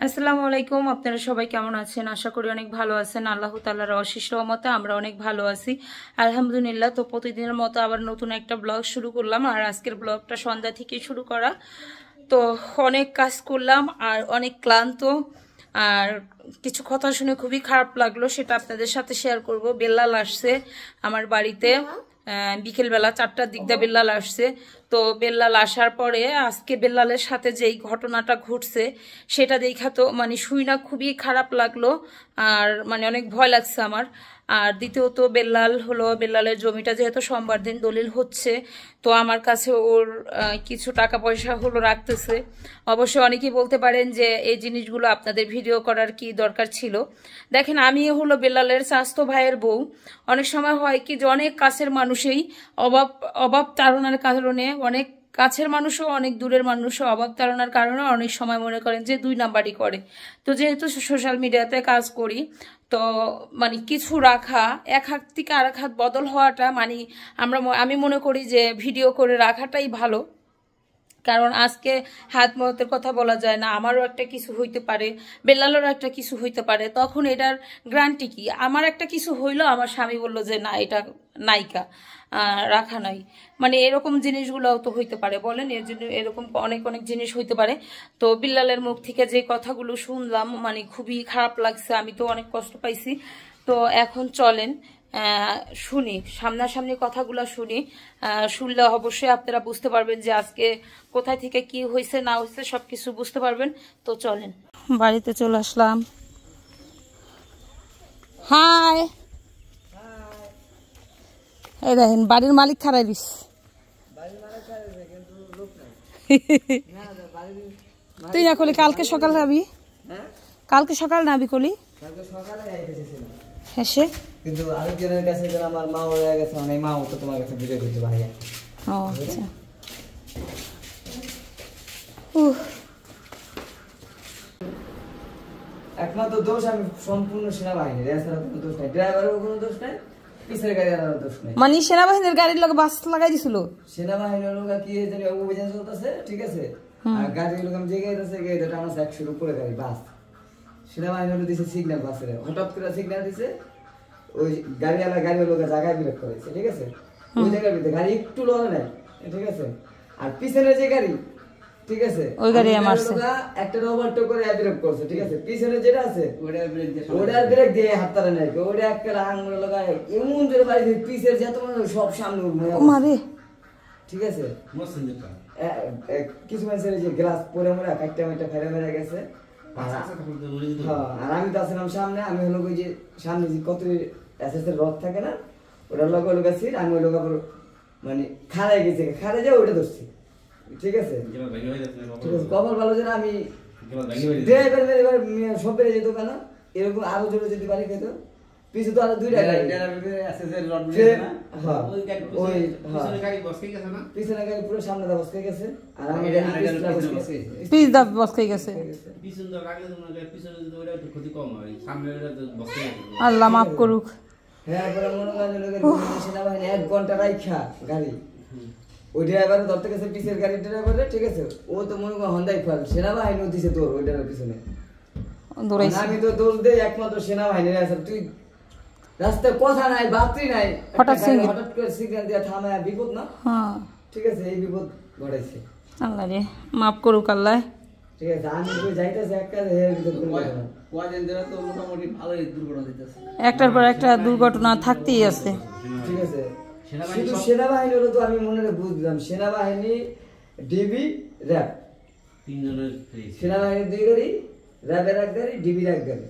আসসালামু আলাইকুম। আপনারা সবাই কেমন আছেন? আশা করি অনেক ভালো আছেন। আল্লাহ তাআলার অশেষ রহমতে আমরা অনেক ভালো আছি, আলহামদুলিল্লাহ। তো প্রতিদিনের মতো আবার নতুন একটা ব্লগ শুরু করলাম, আর আজকের ব্লগটা সন্ধ্যা থেকে শুরু করা। তো অনেক কাজ করলাম আর অনেক ক্লান্ত, আর কিছু কথা শুনে খুবই খারাপ লাগলো, সেটা আপনাদের সাথে শেয়ার করব। বেল্লাল আসছে আমার বাড়িতে বিকেলবেলা 4টার দিক দিয়ে বেল্লাল আসছে। তো বেল্লাল আসার পরে আজকে বেল্লালের সাথে যেই ঘটনাটা ঘটছে সেটা দেখা তো মানে শুই না, খুবই খারাপ লাগলো, আর মানে অনেক ভয় লাগছে আমার। আর দ্বিতীয়ত বেল্লালের জমিটা যেহেতু সোমবার দিন দলিল হচ্ছে, তো আমার কাছে ওর কিছু টাকা পয়সা রাখতেছে। অবশ্যই অনেকেই বলতে পারেন যে এই জিনিসগুলো আপনাদের ভিডিও করার কি দরকার ছিল। দেখেন, আমি বেল্লালের স্বাস্থ্য ভাইয়ের বউ। অনেক সময় হয় কি যে অনেক কাছের মানুষই অভাব তাড়নার কারণে, অনেক কাছের মানুষও অনেক দূরের মানুষও অভাব তাড়নার কারণে অনেক সময় মনে করেন যে দুই নাম্বারই করে। তো যেহেতু সোশ্যাল মিডিয়াতে কাজ করি, তো মানে কিছু রাখা, এক হাত থেকে আর এক হাত বদল হওয়াটা মানে আমি মনে করি যে ভিডিও করে রাখাটাই ভালো। কারণ আজকে হাত মতের কথা বলা যায় না, আমারও একটা কিছু হইতে পারে, বেল্লালেরও একটা কিছু হইতে পারে। তখন এটার গ্যারান্টি কি? আমার একটা কিছু হইলো, আমার স্বামী বললো যে না, এটা নায়িকা রাখা নাই, মানে এরকম জিনিসগুলোও তো হইতে পারে, বলেন। এর জন্য এরকম অনেক অনেক জিনিস হইতে পারে। তো বিল্লালের মুখ থেকে যে কথাগুলো শুনলাম মানে খুবই খারাপ লাগছে, আমি তো অনেক কষ্ট পাইছি। তো এখন চলেন শুনি, সামনাসামনি কথাগুলো শুনি। শুনলে অবশ্যই আপনারা বুঝতে পারবেন যে আজকে কোথায় থেকে কি হয়েছে না হয়েছে সবকিছু বুঝতে পারবেন। তো চলেন, বাড়িতে চলে আসলাম। হাই, এই দেখেন বাড়ির মালিক খারাই দিস। তুই না কলি কালকে সকাল যাবি? কালকে সকাল না আবি কলি? হ্যাঁ, কিন্তু আরেকজনের কাছে আমার মা হয়ে গেছে, মানে মাও তো তোমার কাছে ভিডিও করতে পারে। ও আচ্ছা। একমাত্র দোষ আমি সম্পূর্ণ সেনাবাহিনীর, এছাড়া কোনো দোষ নাই। ড্রাইভারেরও কোনো দোষ নাই, পিছের গাড়ির দোষ নাই। মানে সেনাবাহিনীর গাড়ির লোক বাস লাগাই দিছিল। সেনাবাহিনীর লোক কি জানি অভিযান চলতেছে, ঠিক আছে, আর গাড়ির লোক আমি যে গাড়িতে গাড়িটা আমার 100-এর উপরে গাড়ি বাস। সেনাবাহিনীর দিছে সিগন্যাল, বাসের হঠাৎ করে সিগন্যাল দিছে, ওই গাড়ির লোক জায়গায় বিরোধ করেছে, ঠিক আছে। ওই জায়গার ভিতরে গাড়ি একটু লড়ে নাই, ঠিক আছে। আর পিছনে যে গাড়ি, ঠিক আছে, ওই গাড়ি আমারছে একটা ওভারটেক করে বিরোধ করছে, ঠিক আছে। পিছনে যেটা আছে ওটা ব্রেক দিয়ে হাত তারা নাই, ওটা একটা আঙুল লাগায় এমন জোরে বাড়ি দিয়ে পিছের যত সব সামনে মারে, ঠিক আছে। কিছু মানুষের যে গ্লাস পরে মরে কাটটা মেটা ফেলে মেরে গেছে। আর আমি তো আসলাম সামনে, আমি হলো ওই যে সামনে যে কত এসএসের রড থাকে না, ওটার লগে লোক আছি, আমি ওই লোক মানে খাড়ায় গেছে, খাড়ে যাও ওটা ধরছি, ঠিক আছে। কবর ভালো যেন আমি সব বেড়ে যেত কেন, এরকম আরো জোরে যদি বাড়ি খেত, পিছু তো আরো দুইটা পিছনে গাড়ি পুরো সামনে দা বসকে গেছে, আর আমি পিছ দা বসকে গেছে। আল্লাহ মাফ করুক। হ্যাঁ, মনে করেন সেনাবাহিনী 1 ঘন্টা রাইখা গাড়ি, ওই ড্রাইভার ধরতে গেছে পিছের গাড়ির ড্রাইভারে, ঠিক আছে। ও তো মনে করেন হন্দাই ফেল, সেনাবাহিনী দিছে তোর ওইটার পিছনে। আমি তো দোষ দেই একমাত্র সেনাবাহিনীর আছে। তুই রাস্তায় কথা নাই, বাতি নাই, হঠাৎ করে সিগন্যাল দিয়ে থামায় বিপদ না, ঠিক আছে। এই বিপদ ঘটাইছে, আল্লাহ রে মাফ করুক আল্লাহ, ঠিক আছে। আমি তো যাইতেছি একটা এর ভিতর কয়দিন ধরে তো মোটামুটি ভালোই দুর্ঘটনা দিতেছে, একটার পর একটা দুর্ঘটনা থাকতেই আছে, ঠিক আছে। শুধু সেনাবাহিনী হলো তো আমি মনে বুঝলাম, সেনাবাহিনী, ডিবি, র্যাব, তিনজনের সেনাবাহিনীর 2 গাড়ি, র্যাবের 1 গাড়ি, ডিবির 1 গাড়ি,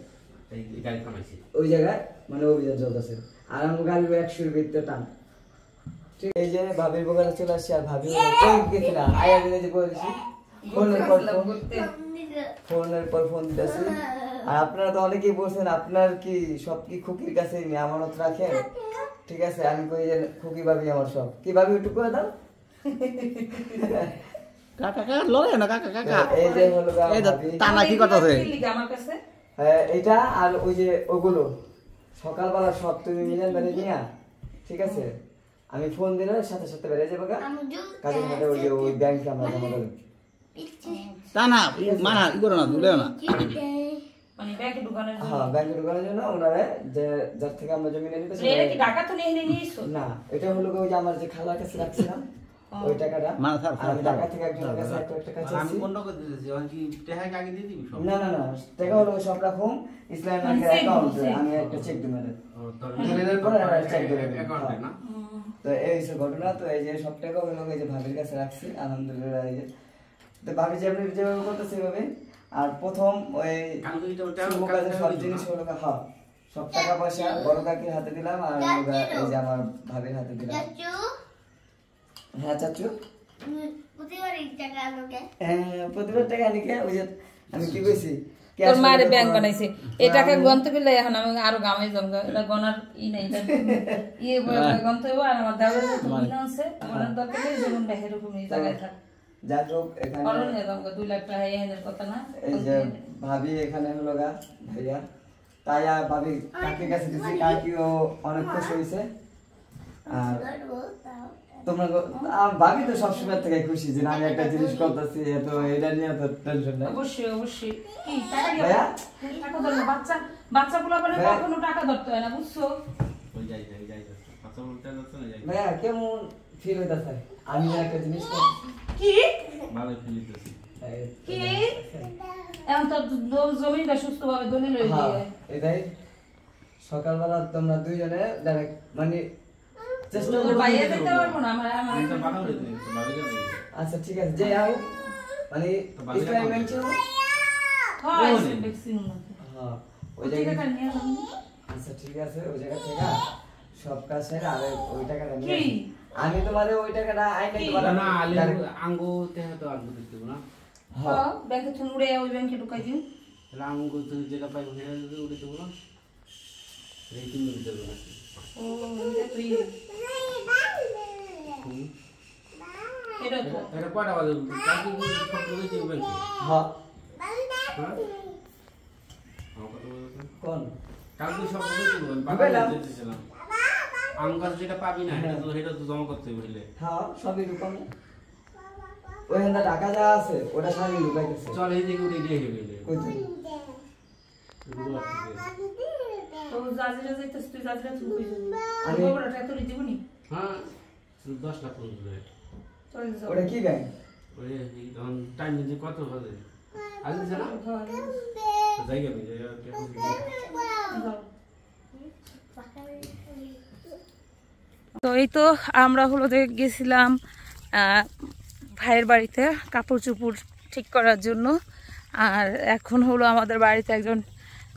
গাড়ি থামাইছে ওই জায়গায় মানে অভিযান চলতেছে। আর আমার গাড়ির 100-এর ভিতরে টান, ঠিক। এই যে ভাবির বগালে চলে আসছি, আর ভাবি গেছিল আয়া দিলে যে করে দিছি, ফোনের পর ফোন দিতেছি। আর আপনারা তো অনেকেই বলছেন আপনার কি সব কি খুকির কাছে আমানত রাখেন, ঠিক আছে। আমি কই যে খুকি ভাবি আমার সব। কি ভাবি একটু করে দাও, কাকা কাকা লরে না, কাকা কাকা এই যে হলো এই টানা কি কথা আছে আমার কাছে। হ্যাঁ, এটা আর ওই যে ওগুলো সকালবেলা সব তুমি মিলেন বেড়ে নিয়া, ঠিক আছে। আমি ফোন দিলে সাথে সাথে বেড়ে যাবে কাজের মধ্যে, ওই যে ওই ব্যাংকে আমরা জমা দেবো। তা না মানা ই করো না দুলেও না মানে ব্যাংকে ঢুকানোর জন্য হ্যাঁ ব্যাংকে ঢোকানোর জন্য ওনারে যে যার থেকে আমরা জমি নিয়ে নিতেছি এটা কি ঢাকা তো নিয়ে নিয়েছো না এটা হলো ওই যে আমার যে খালার কাছে রাখছিলাম ওই টাকাটা মানে স্যার, আর আমি ঢাকা থেকে একজনের কাছে একটা কাছে আমি বন্ধ করে দিতেছি এখন কি টাকা আগে দিয়ে দিবি সব না না না টাকা হলো সব রাখুন ইসলামী ব্যাংকের অ্যাকাউন্টে আমি একটা চেক দিই মানে দিনের পর চেক দেব অ্যাকাউন্টে না তো এই হচ্ছে ঘটনা তো এই যে সব টাকা হলো এই যে ভাবির কাছে রাখছি আলহামদুলিল্লাহ এই যে তো ভাবি যেভাবে করতেছে সেভাবে আর প্রথম ওই শুভ কাজে সব জিনিস হলো হ্যাঁ সব টাকা পয়সা বড় কাকির হাতে দিলাম আর এই যে আমার ভাবির হাতে দিলাম হ্যাঁ চাচু প্রতিবার টাকা নিকে ওই যে আমি কি কইছি তোর মায়ের ব্যাংক বানাইছে এই টাকা গন্তে পেলে এখন আমি আরো গামে জমগা এটা গনার নাই এটা গন্তে হইব আর আমার দাদা যে তুমি আছে আমার দরকার নেই যেমন বাহির রকম এই জায়গায় থাক যাক হোক এখানে অরণ্য জমগা 2 লাখ টাকা এনের কথা না এই যে ভাবি এখানে হলো গা ভাইয়া তাই আর ভাবি কাকির কাছে দিছি কাকিও অনেক খুশি হয়েছে আর তোমরা ভাবি তো সবসময় থেকে খুশি যে আমি একটা জিনিস করতেছি তো এটা নিয়ে তো টেনশন নাই অবশ্যই অবশ্যই কি টাকা দিয়ে টাকা ধরো বাচ্চাগুলো বলে কখনো টাকা ধরতে হয় না বুঝছো ওই যাই কথা বলতে যাচ্ছে না যাই ভাইয়া কেমন ফিল হইতাছে আমি একটা জিনিস করছি কি ভালো ফিল হইতেছে কি এখন তো জমিটা সুস্থভাবে দলিল হয়ে যায় এটাই সকালবেলা তোমরা দুইজনে ডাইরেক্ট মানে চেষ্টা তোর করো বাইরে যেতে পারবো না আমার এটা ভালো হইছে তো ভালো করে আচ্ছা ঠিক আছে যে আও মানে ইসলামী ব্যাংক ছিল হয় ভ্যাকসিন না হ্যাঁ ওই ওই জায়গা টাকা নিয়ে আসুন আচ্ছা ঠিক আছে ওই জায়গা থেকে সব কাজ সেরে আর ওই টাকাটা নিয়ে কি? আসি। আমি তোমারে ওই টাকাটা আইনে কি? তোমার না আলে আঙ্গু তেহে তো আঙ্গু দিতে না হ্যাঁ ব্যাংকে তুমি উড়ে ওই ব্যাংকে ঢুকাই দিন তাহলে আঙ্গু তো যেটা পাই ওখানে উড়ে দেবো না রেটিং দিতে দেবো না ও এটা তো ইয়ে এটা তো এটা কয়টা বাজে কাকি সব লোকে যাবে হ্যাঁ হ্যাঁ আমার কত বলছেন কোন কাকি সব লোকে যাবে বাবা দিতেছিলাম আঙ্গাস যেটা পাবি না এটা তো জমা করতে বলে হ্যাঁ সবই রকম ওই হান্দা টাকা যা আছে ওটা সবই লুকাইতেছে চল এই দিকে উঠে দিয়ে গেলে কই তুই তো জাজিরা যাইতেছ তুই জাজিরা তুই কই যাবি আমি- আমি বড় টাকা তুই দিবনি হ্যাঁ 10 লাখ করে দেবে চল যাও ওটা কি ব্যাংক ওই তখন টাইম দিতে কত হবে আগে জানা জায়গা নেই যাও তো এই তো আমরা হলো যে গেছিলাম ভাইয়ের বাড়িতে কাপড় চোপড় ঠিক করার জন্য আর এখন হলো আমাদের বাড়িতে একজন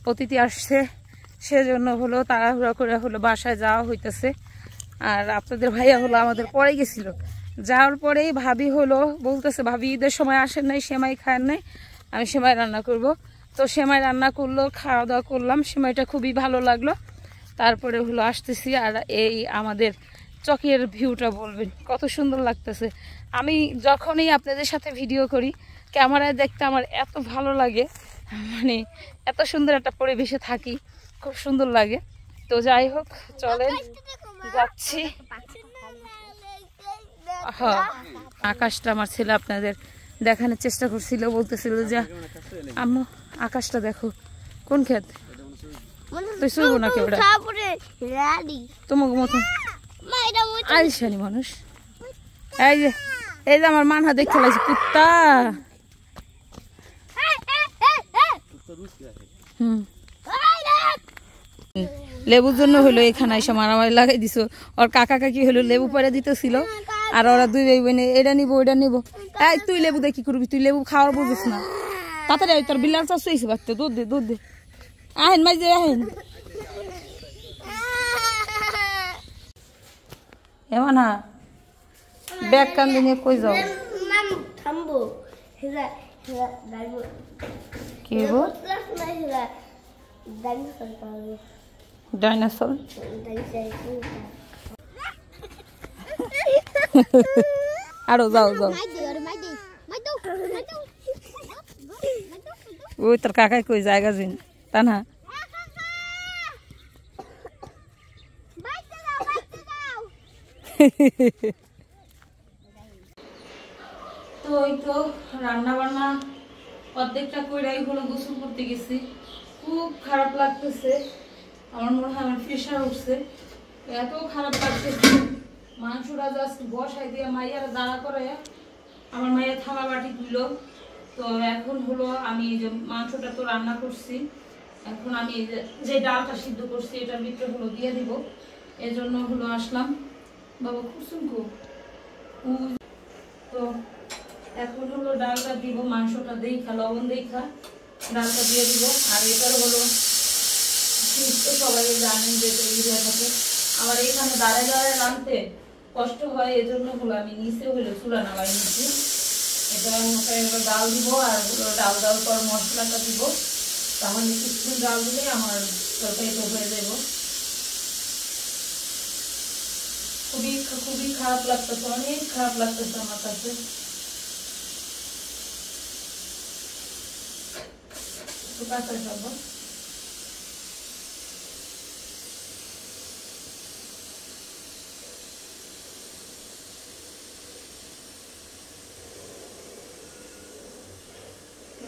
অতিথি আসছে সেজন্য হলো তাড়াহুড়া করে হলো বাসায় যাওয়া হইতেছে আর আপনাদের ভাইয়া হলো আমাদের পরে গেছিল যাওয়ার পরেই ভাবি হলো বলতেছে ভাবি ঈদের সময় আসেন নাই সেমাই খান নাই আমি সেমাই রান্না করব তো সেমাই রান্না করলো খাওয়া দাওয়া করলাম সেমাইটা খুবই ভালো লাগলো তারপরে হলো আসতেছি আর এই আমাদের চকের ভিউটা বলবেন কত সুন্দর লাগতেছে আমি যখনই আপনাদের সাথে ভিডিও করি ক্যামেরায় দেখতে আমার এত ভালো লাগে মানে এত সুন্দর একটা পরিবেশে থাকি খুব সুন্দর লাগে তো যাই হোক চলেন যাচ্ছি হ্যাঁ আকাশটা আমার ছেলে আপনাদের দেখানোর চেষ্টা করছিল বলতেছিল যে আম্মু আকাশটা দেখো কোন ক্ষেত তুই শুইব না কেউ তোমাকে মতন আইসানি মানুষ এই যে আমার মানহা দেখতে লাগছে কুত্তা লেবুর জন্য হলো এখানে এসে মারামারি লাগাই দিছ ওর কাকা কাকি হলো লেবু পরে দিতেছিল আর ওরা দুই ভাই বোনে এটা নিবো ওইটা নিবো এই তুই লেবু দিয়ে কি করবি তুই লেবু খাওয়ার বুঝিস না তাড়াতাড়ি তোর বিলার চাষ হয়েছে বাচ্চা দুধ দে আহেন মাঝে আহেন এমন হ্যাঁ ব্যাগ কান্দে নিয়ে কই যাও কি হবো ডাইনোসর আরো যাও ওই তোর কাকাই কই জায়গা জিন তা না তো ওই তো রান্না বান্না অর্ধেকটা কইরাই হলো গোসল করতে গেছি, খুব খারাপ লাগতেছে। আমার মনে হয় আমার প্রেশার উঠছে, এত খারাপ লাগতেছে। মাংসটা জাস্ট বসাই দিয়ে মাইয়ারা দাঁড়া করে, আমার মাইয়া থালা বাটি তুল। তো এখন হলো আমি যে মাংসটা তো রান্না করছি, এখন আমি যে ডালটা সিদ্ধ করছি এটার ভিতরে হলো দিয়ে দিব, এজন্য হলো আসলাম। বাবা খুশুন গো। তো এখন হলো ডালটা দিব, মাংসটা দেখা লবণ দেখা ডালটা দিয়ে দিব। আর এটার হলো তো সবাই জানেন যে তৈরি হয়ে থাকে, আবার এখানে দাঁড়ায় দাঁড়ায় রাঁধতে কষ্ট হয়, এজন্য হলো আমি নিচে হলো চুলা নামাই নিচ্ছি। এটা হলো ডাল দিব, আর হলো ডাল দেওয়ার পর মশলাটা দিব, তাহলে কিছুক্ষণ ডাল দিলে আমার তরকারিটা হয়ে যাব। খুবই খুবই খারাপ লাগতেছে, অনেক খারাপ লাগতেছে আমার কাছে। কাঁচা যাবো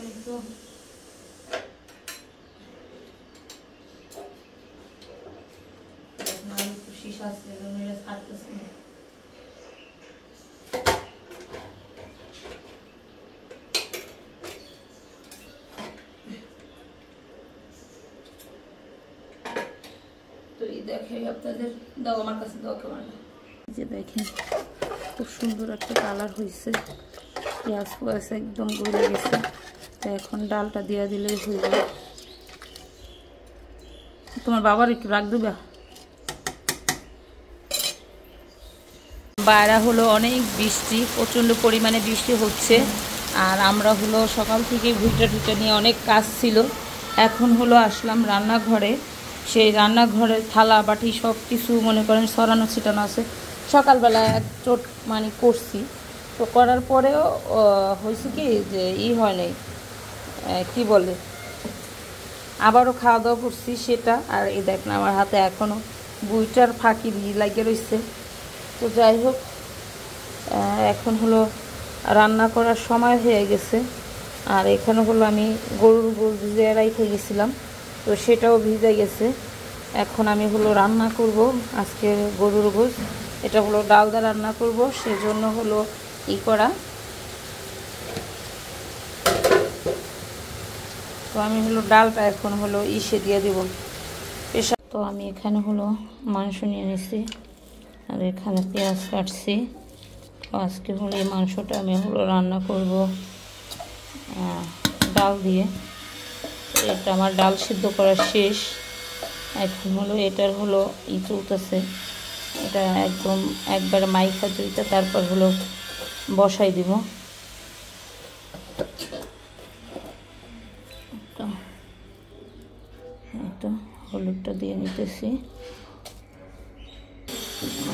একদম শীষা আছে ছাড়তেছে না। তো এই দেখে আপনাদের দাও, আমার কাছে দাও কেমন, যে দেখেন খুব সুন্দর একটা কালার হয়েছে, পেঁয়াজ ফুয়াজ একদম গলে গেছে। তো এখন ডালটা দিয়ে দিলেই হয়ে যাবে। তোমার বাবার একটু রাখ দেবা। বাইরে হলো অনেক বৃষ্টি, প্রচণ্ড পরিমাণে বৃষ্টি হচ্ছে। আর আমরা হলো সকাল থেকে ভুইটা টুইটা নিয়ে অনেক কাজ ছিল। এখন হলো আসলাম রান্নাঘরে, সেই রান্নাঘরের থালা বাটি সব কিছু মনে করেন সরানো ছিটানো আছে। সকালবেলা এক চোট মানে করছি, তো করার পরেও হয়েছে কি যে হয় নাই, কি বলে, আবারও খাওয়া দাওয়া করছি সেটা। আর এই দেখেন আমার হাতে এখনও বুইটার ফাঁকি লাগিয়ে রয়েছে। তো যাই হোক, এখন হলো রান্না করার সময় হয়ে গেছে। আর এখানে হলো আমি গরুর গোশ ভিজে রেখে গেছিলাম, তো সেটাও ভিজে গেছে। এখন আমি হলো রান্না করব আজকে গরুর গোশ, এটা হলো ডাল দিয়ে রান্না করব, সেজন্য হলো করা। তো আমি হলো ডালটা এখন হলো দিয়ে দিব প্রেশার। তো আমি এখানে হলো মাংস নিয়ে নিছি, আর এখানে পেঁয়াজ কাটছি। তো আজকে হলো এই মাংসটা আমি হলো রান্না করব ডাল দিয়ে। এটা আমার ডাল সিদ্ধ করা শেষ, এখন হলো এটার হলো চলতেছে, এটা একদম একবারে মাইখা জুইটা তারপর হলো বসাই দিব। তো হলুদটা দিয়ে নিতেছি,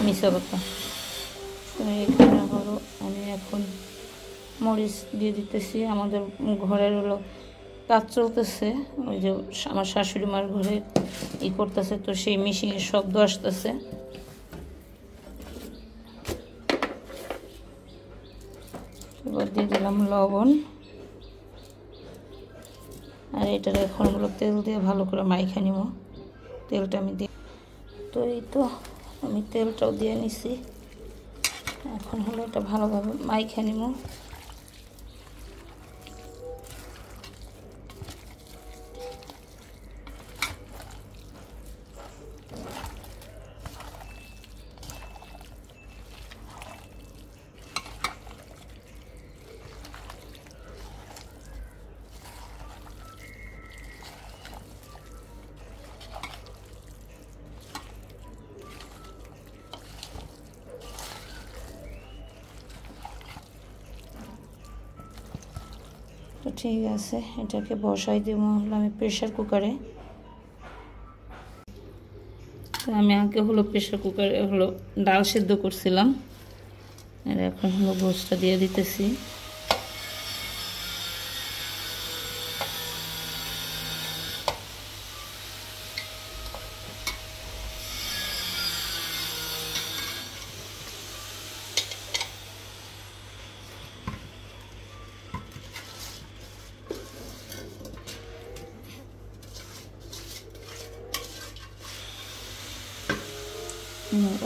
মিশা কথা। তো এখানে হলো আমি এখন মরিচ দিয়ে দিতেছি। আমাদের ঘরের হলো কাজ চলতেছে, ওই যে আমার শাশুড়ি মার ঘরে করতেছে, তো সেই মেশিনের শব্দ আসতেছে। এবার দিয়ে দিলাম লবণ, আর এটার এখন হলো তেল দিয়ে ভালো করে মাইখা নিব। তেলটা আমি দিয়ে, তো এই তো আমি তেলটাও দিয়ে নিছি। এখন হলো এটা ভালোভাবে মাইখা নিব। তো ঠিক আছে, এটাকে বসাই দেবো হলো আমি প্রেশার কুকারে। তো আমি আগে হলো প্রেশার কুকারে হলো ডাল সিদ্ধ করছিলাম, আর এখন হলো গোশটা দিয়ে দিতেছি।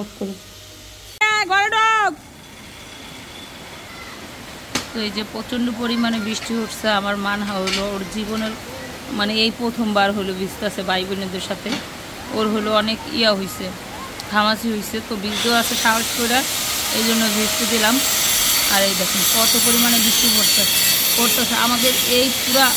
অফ করে ঘরে ঢোক। তো এই যে প্রচণ্ড পরিমাণে বৃষ্টি উঠছে, আমার মানহা হলো ওর জীবনের মানে এই প্রথমবার হলো ভিজতেছে ভাই বোনেদের সাথে। ওর হলো অনেক হয়েছে, ঘামাচি হয়েছে, তো ভিজতেও আছে সাহস করে, এই জন্য ভিজতে দিলাম। আর এই দেখুন কত পরিমাণে বৃষ্টি পড়তেছে আমাদের এই পুরা